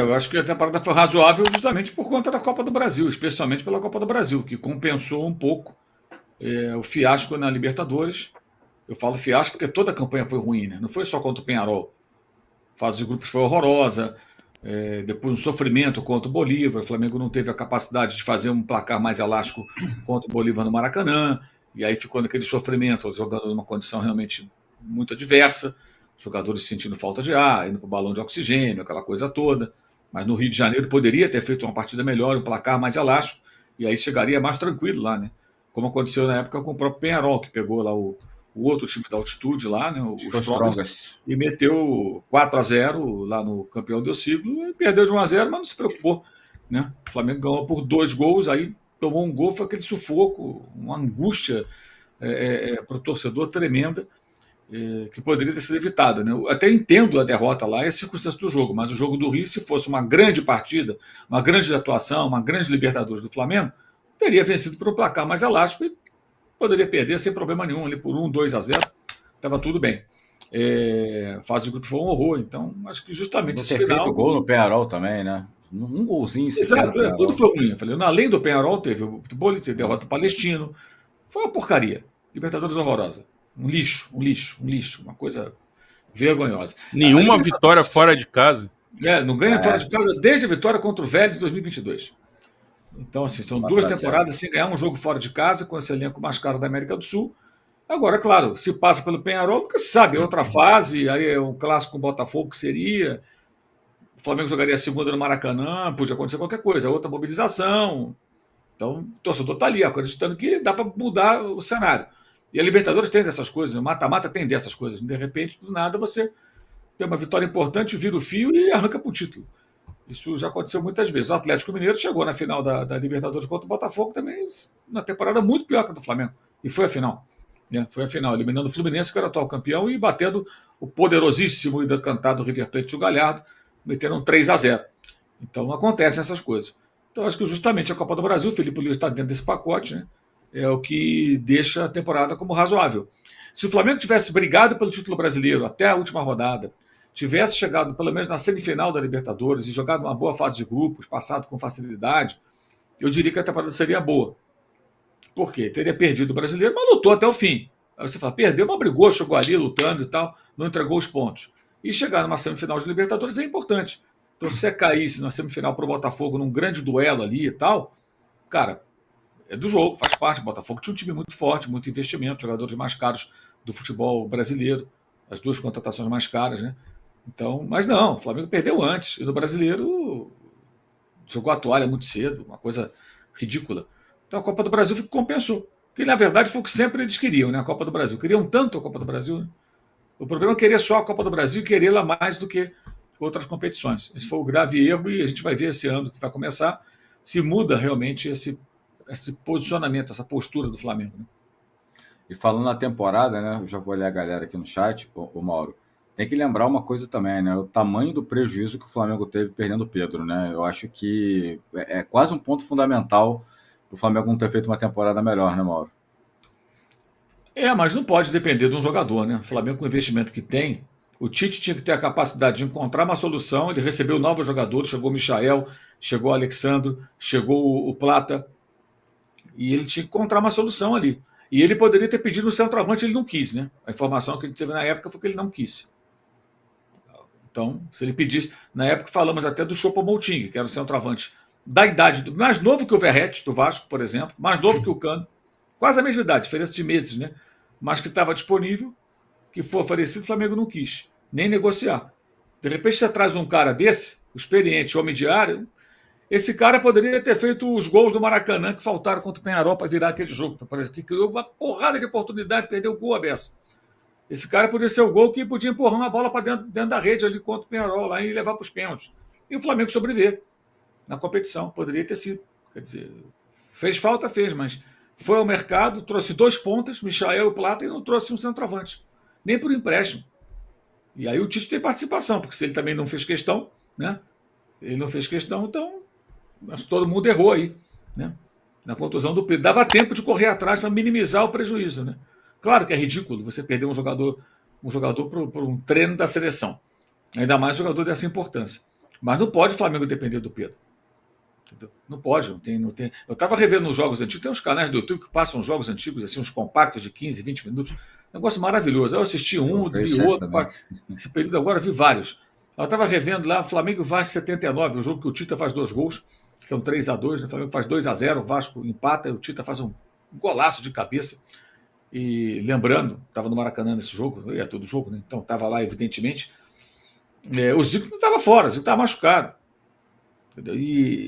Eu acho que a temporada foi razoável justamente por conta da Copa do Brasil, especialmente pela Copa do Brasil, que compensou um pouco o fiasco na Libertadores. Eu falo fiasco porque toda a campanha foi ruim, né? Não foi só contra o Peñarol. A fase de grupos foi horrorosa, depois um sofrimento contra o Bolívar. O Flamengo não teve a capacidade de fazer um placar mais elástico contra o Bolívar no Maracanã, e aí ficou naquele sofrimento, jogando numa condição realmente muito adversa, jogadores sentindo falta de ar, indo para o balão de oxigênio, aquela coisa toda. Mas no Rio de Janeiro poderia ter feito uma partida melhor, um placar mais elástico, e aí chegaria mais tranquilo lá, né? Como aconteceu na época com o próprio Peñarol, que pegou lá o outro time da altitude lá, né, os Strongest, e meteu 4-0 lá no campeão do siglo, e perdeu de 1-0, mas não se preocupou, né? O Flamengo ganhou por 2 gols, aí tomou um gol, foi aquele sufoco, uma angústia para o torcedor tremenda, que poderia ter sido evitada, né? Eu até entendo a derrota lá e a circunstância do jogo, mas o jogo do Rio, se fosse uma grande partida, uma grande atuação, uma grande Libertadores do Flamengo, teria vencido por um placar mais elástico e poderia perder sem problema nenhum, ali por 1-2-0, estava tudo bem. Fase de grupo foi um horror, então acho que justamente esse final... feito gol no Peñarol também, né? Um golzinho. Exato, tudo foi ruim. Eu falei, além do Peñarol, teve o Bolívar, teve derrota Palestino, foi uma porcaria. Libertadores horrorosa. Um lixo, uma coisa vergonhosa. Nenhuma vitória fora de casa. Não ganha fora de casa desde a vitória contra o Vélez em 2022. Então, assim, são 2 temporadas sem ganhar um jogo fora de casa, com esse elenco mais caro da América do Sul. Agora, claro, se passa pelo Peñarol, nunca se sabe, é outra fase, aí é um clássico com o Botafogo que seria. O Flamengo jogaria a segunda no Maracanã, podia acontecer qualquer coisa, outra mobilização. Então, o torcedor está ali, acreditando que dá para mudar o cenário. E a Libertadores tem dessas coisas, o mata-mata tem dessas coisas. De repente, do nada, você tem uma vitória importante, vira o fio e arranca para o título. Isso já aconteceu muitas vezes. O Atlético Mineiro chegou na final da Libertadores contra o Botafogo também, na temporada muito pior que a do Flamengo. E foi a final. Foi a final, eliminando o Fluminense, que era o atual campeão, e batendo o poderosíssimo e decantado River Plate e o Galhardo, metendo um 3-0. Então acontecem essas coisas. Então acho que justamente a Copa do Brasil, o Felipe Luiz está dentro desse pacote, né? É o que deixa a temporada como razoável. Se o Flamengo tivesse brigado pelo título brasileiro até a última rodada, tivesse chegado pelo menos na semifinal da Libertadores e jogado uma boa fase de grupos, passado com facilidade, eu diria que a temporada seria boa. Por quê? Teria perdido o brasileiro, mas lutou até o fim. Aí você fala, perdeu, mas brigou, chegou ali lutando e tal, não entregou os pontos. E chegar numa semifinal de Libertadores é importante. Então, se você caísse na semifinal para o Botafogo num grande duelo ali e tal, cara, é do jogo, faz parte. O Botafogo tinha um time muito forte, muito investimento, jogadores mais caros do futebol brasileiro, as 2 contratações mais caras, né? Então, mas não, o Flamengo perdeu antes. E no brasileiro jogou a toalha muito cedo, uma coisa ridícula. Então a Copa do Brasil compensou. Que na verdade foi o que sempre eles queriam, né? A Copa do Brasil. Queriam tanto a Copa do Brasil, né? O problema é querer só a Copa do Brasil e querê-la mais do que outras competições. Esse foi o grave erro e a gente vai ver esse ano que vai começar se muda realmente esse posicionamento, essa postura do Flamengo, né? E falando na temporada, né? Eu já vou olhar a galera aqui no chat, o Mauro. Tem que lembrar uma coisa também, né? O tamanho do prejuízo que o Flamengo teve perdendo o Pedro, né? Eu acho que é quase um ponto fundamental para o Flamengo não ter feito uma temporada melhor, né, Mauro? Mas não pode depender de um jogador, né? O Flamengo, com o investimento que tem, o Tite tinha que ter a capacidade de encontrar uma solução. Ele recebeu novos jogadores, chegou o Michael, chegou o Alexandro, chegou o Plata, e ele tinha que encontrar uma solução ali. E ele poderia ter pedido no centroavante, ele não quis, né? A informação que ele teve na época foi que ele não quis. Então, se ele pedisse... Na época falamos até do Choupo-Moting, que era o centroavante da idade, mais novo que o Verratti, do Vasco, por exemplo, mais novo que o Cano, quase a mesma idade, diferença de meses, né? Mas que estava disponível, que foi oferecido, o Flamengo não quis, nem negociar. De repente você traz um cara desse, experiente, homem de área, esse cara poderia ter feito os gols do Maracanã que faltaram contra o Peñarol para virar aquele jogo, por exemplo, que criou uma porrada de oportunidade, perdeu o gol à beça. Esse cara poderia ser o gol que podia empurrar uma bola para dentro da rede ali contra o Peñarol lá e levar para os pênaltis. E o Flamengo sobreviver na competição, poderia ter sido. Quer dizer, fez falta, fez, mas foi ao mercado, trouxe 2 pontas, Michael e Plata, e não trouxe um centroavante, nem por empréstimo. E aí o Tite tem participação, porque se ele também não fez questão, né? Ele não fez questão, então acho que todo mundo errou aí, né? Na contusão do Pedro. Dava tempo de correr atrás para minimizar o prejuízo, né? Claro que é ridículo você perder um jogador por um treino da seleção. Ainda mais um jogador dessa importância. Mas não pode o Flamengo depender do Pedro. Entendeu? Não pode, não tem. Eu estava revendo os jogos antigos, tem uns canais do YouTube que passam jogos antigos, assim, uns compactos de 15, 20 minutos. Negócio maravilhoso. Eu assisti um, vi outro. Esse período agora vi vários. Eu estava revendo lá, Flamengo Vasco 79, o jogo que o Tita faz 2 gols, que é um 3-2, né? O Flamengo faz 2-0, o Vasco empata, e o Tita faz um golaço de cabeça. E lembrando, estava no Maracanã nesse jogo, ia todo jogo, né? Então estava lá, evidentemente. O Zico não estava fora, o Zico estava machucado.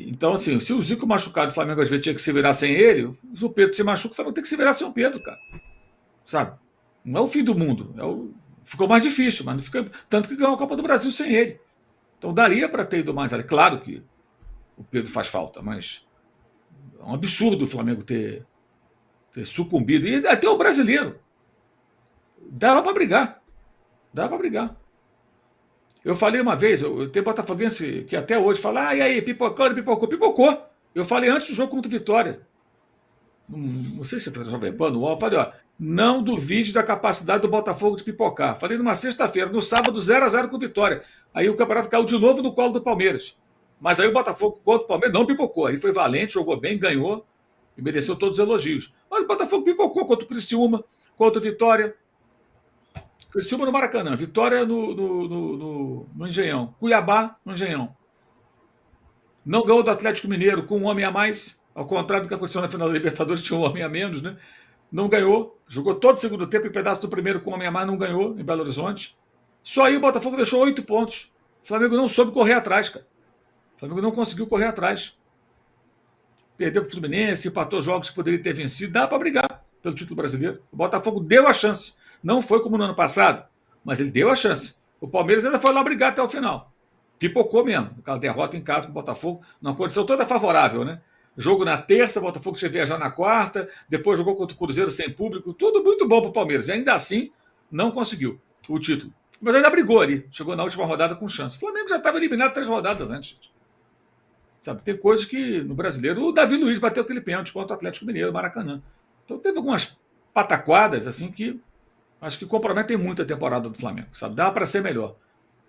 Então, assim, se o Zico machucado, o Flamengo às vezes tinha que se virar sem ele, se o Pedro se machuca, o Flamengo tem que se virar sem o Pedro, cara. Sabe? Não é o fim do mundo. Ficou mais difícil, mas não fica. Tanto que ganhou a Copa do Brasil sem ele. Então daria para ter ido mais ali. Claro que o Pedro faz falta, mas é um absurdo o Flamengo ter sucumbido. E até o brasileiro. Dava para brigar. Dava para brigar. Eu falei uma vez, tem botafoguense que até hoje fala, e aí, pipocou. Eu falei antes do jogo contra o Vitória. Não sei se foi o Jovem Pan, eu falei, não duvide da capacidade do Botafogo de pipocar. Falei numa sexta-feira, no sábado 0-0 com o Vitória. Aí o campeonato caiu de novo no colo do Palmeiras. Mas aí o Botafogo contra o Palmeiras não pipocou. Aí foi valente, jogou bem, ganhou e mereceu todos os elogios. Mas o Botafogo pipocou contra o Criciúma, contra o Vitória. Criciúma no Maracanã, Vitória no Engenhão, Cuiabá no Engenhão. Não ganhou do Atlético Mineiro com um homem a mais, ao contrário do que aconteceu na final da Libertadores, tinha um homem a menos, né? Não ganhou, jogou todo o segundo tempo e pedaço do primeiro com um homem a mais, não ganhou em Belo Horizonte. Só aí o Botafogo deixou 8 pontos. O Flamengo não soube correr atrás, cara. O Flamengo não conseguiu correr atrás. Perdeu para o Fluminense, empatou jogos que poderia ter vencido. Dá para brigar pelo título brasileiro. O Botafogo deu a chance. Não foi como no ano passado, mas ele deu a chance. O Palmeiras ainda foi lá brigar até o final. Pipocou mesmo. Aquela derrota em casa com o Botafogo, numa condição toda favorável, né? Jogo na terça, o Botafogo tinha viajar na quarta, depois jogou contra o Cruzeiro sem público, tudo muito bom para o Palmeiras. E ainda assim, não conseguiu o título. Mas ainda brigou ali, chegou na última rodada com chance. O Flamengo já estava eliminado 3 rodadas antes. Sabe, tem coisas que no brasileiro, o Davi Luiz bateu aquele pênalti contra o Atlético Mineiro, Maracanã. Então teve algumas pataquadas assim que acho que comprometem muito a temporada do Flamengo. Sabe? Dá para ser melhor.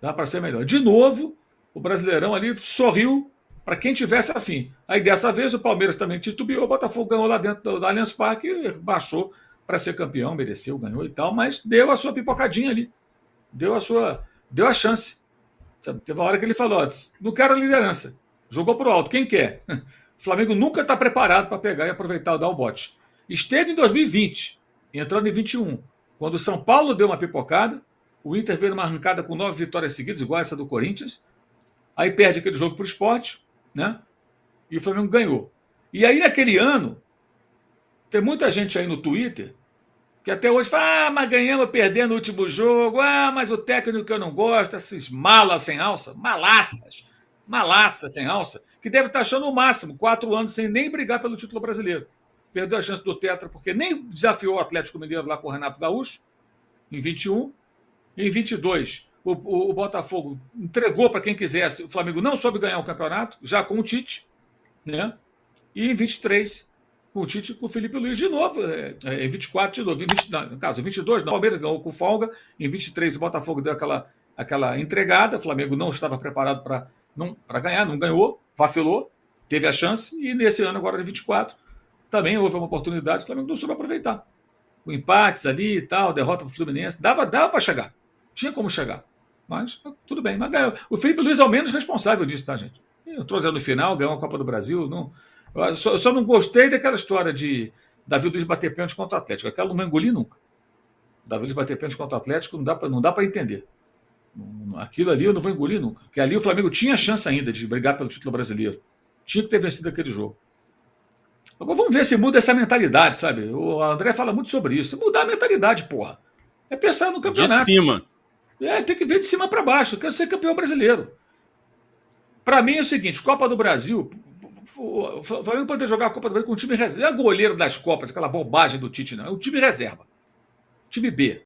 Dá para ser melhor. De novo, o Brasileirão ali sorriu para quem tivesse afim. Aí dessa vez o Palmeiras também titubeou, o Botafogo ganhou lá dentro da Allianz Parque e baixou para ser campeão, mereceu, ganhou e tal, mas deu a sua pipocadinha ali. Deu a chance. Sabe? Teve uma hora que ele falou, não quero a liderança. Jogou pro alto. Quem quer? O Flamengo nunca está preparado para pegar e aproveitar e dar o bote. Esteve em 2020, entrando em 21. Quando o São Paulo deu uma pipocada, o Inter veio numa arrancada com 9 vitórias seguidas, igual essa do Corinthians. Aí perde aquele jogo para o Sport, né? E o Flamengo ganhou. E aí, naquele ano, tem muita gente aí no Twitter que até hoje fala, mas ganhamos perdendo o último jogo, mas o técnico que eu não gosto, esses malas sem alça, malaças sem alça, que deve estar achando o máximo, 4 anos sem nem brigar pelo título brasileiro. Perdeu a chance do Tetra, porque nem desafiou o Atlético Mineiro lá com o Renato Gaúcho, em 21. Em 22, o Botafogo entregou para quem quisesse. O Flamengo não soube ganhar o campeonato, já com o Tite, né? E em 23, com o Tite e com o Felipe Luiz de novo. Em 24, de novo. No caso, em 22, o Palmeiras ganhou com folga. Em 23, o Botafogo deu aquela entregada. O Flamengo não estava preparado para ganhar, não ganhou, vacilou, teve a chance. E nesse ano, agora de 24, também houve uma oportunidade que o Flamengo não soube aproveitar. Com empates ali e tal, derrota para o Fluminense. Dava para chegar. Tinha como chegar. Mas tudo bem. Mas ganhou. O Felipe Luiz é o menos responsável disso, tá, gente? Eu estou dizendo no final, ganhou a Copa do Brasil. Não, eu só não gostei daquela história de Davi Luiz bater pênalti contra o Atlético. Aquela não vou engolir nunca. Davi Luiz bater pênalti contra o Atlético não dá para entender. Aquilo ali eu não vou engolir nunca. Porque ali o Flamengo tinha chance ainda de brigar pelo título brasileiro. Tinha que ter vencido aquele jogo. Agora vamos ver se muda essa mentalidade, sabe? O André fala muito sobre isso. Mudar a mentalidade, porra. É pensar no campeonato. De cima. Tem que ver de cima para baixo. Eu quero ser campeão brasileiro. Para mim é o seguinte, Copa do Brasil, o Flamengo poder jogar a Copa do Brasil com o time reserva. Não é goleiro das Copas, aquela bobagem do Tite, não. É um time reserva. Time B.